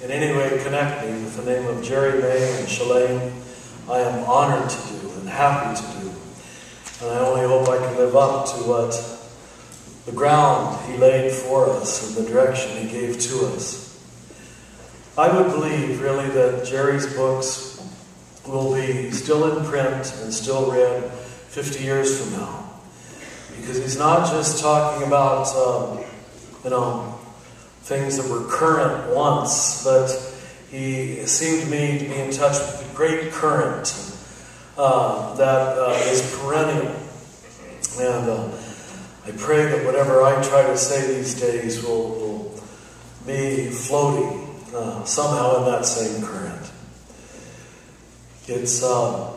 in any way connect me with the name of Gerald May and Shalem, I am honored to do and happy to do. And I only hope I can live up to what the ground he laid for us and the direction he gave to us. I would believe, really, that Jerry's books will be still in print and still read 50 years from now. Because he's not just talking about, things that were current once, but he seemed to me to be in touch with the great current that is perennial. And I pray that whatever I try to say these days will be floating somehow in that same current. It's a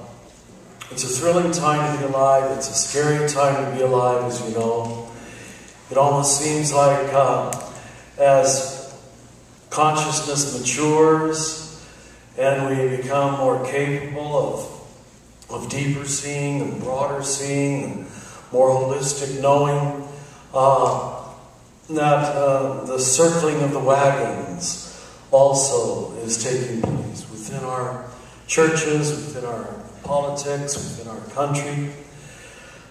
thrilling time to be alive. It's a scary time to be alive, as you know. It almost seems like as consciousness matures and we become more capable of deeper seeing and broader seeing and more holistic knowing, that the circling of the wagons also is taking place within our churches, within our politics, within our country.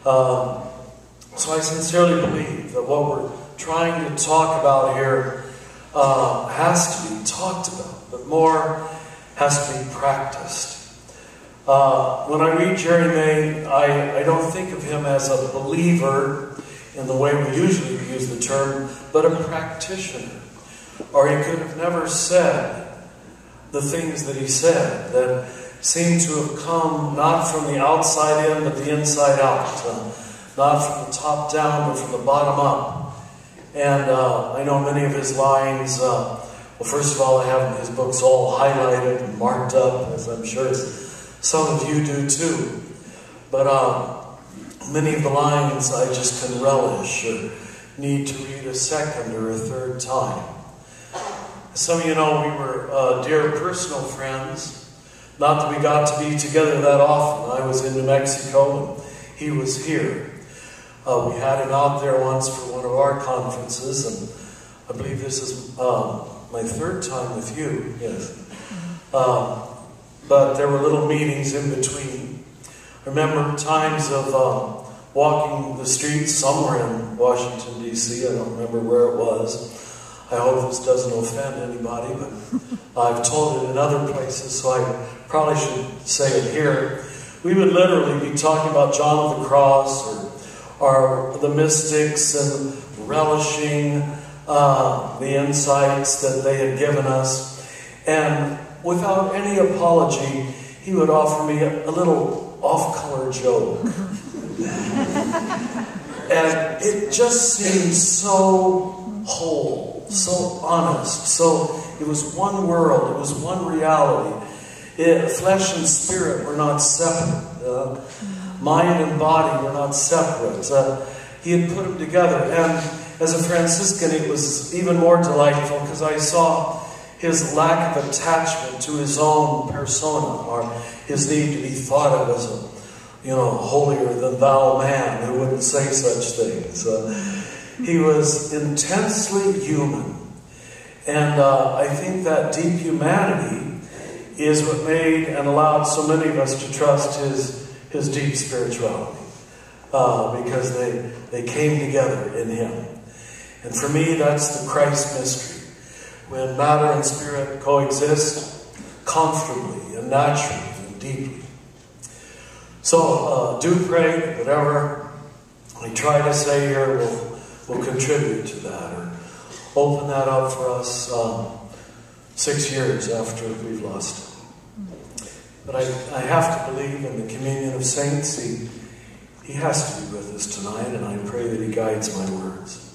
So I sincerely believe that what we're trying to talk about here has to be talked about, but more has to be practiced. When I read Jerry May, I don't think of him as a believer in the way we usually use the term, but a practitioner. Or he could have never said the things that he said that seem to have come not from the outside in, but the inside out. Not from the top down, but from the bottom up. And I know many of his lines, well, first of all, I have his books all highlighted and marked up, as I'm sure some of you do too. But many of the lines I just can relish or need to read a second or a third time. Some of you know we were dear personal friends. Not that we got to be together that often. I was in New Mexico and he was here. We had him out there once for one of our conferences, and I believe this is my third time with you, yes. But there were little meetings in between. I remember times of walking the streets somewhere in Washington, D.C. I don't remember where it was. I hope this doesn't offend anybody, but I've told it in other places, so I probably should say it here. We would literally be talking about John of the Cross or the mystics and relishing the insights that they had given us. And without any apology, he would offer me a little off-color joke. And it just seemed so whole, so honest. So it was one world, it was one reality. Flesh and spirit were not separate. Mind and body were not separate. He had put them together. And as a Franciscan, it was even more delightful because I saw his lack of attachment to his own persona, or his need to be thought of as a, holier than thou man who wouldn't say such things. He was intensely human. And I think that deep humanity is what made and allowed so many of us to trust his deep spirituality, because they came together in him. And for me, that's the Christ mystery. When matter and spirit coexist comfortably and naturally and deeply. So do pray that whatever I try to say here will contribute to that, or open that up for us 6 years after we've lost it. But I have to believe in the communion of saints. He has to be with us tonight, and I pray that he guides my words.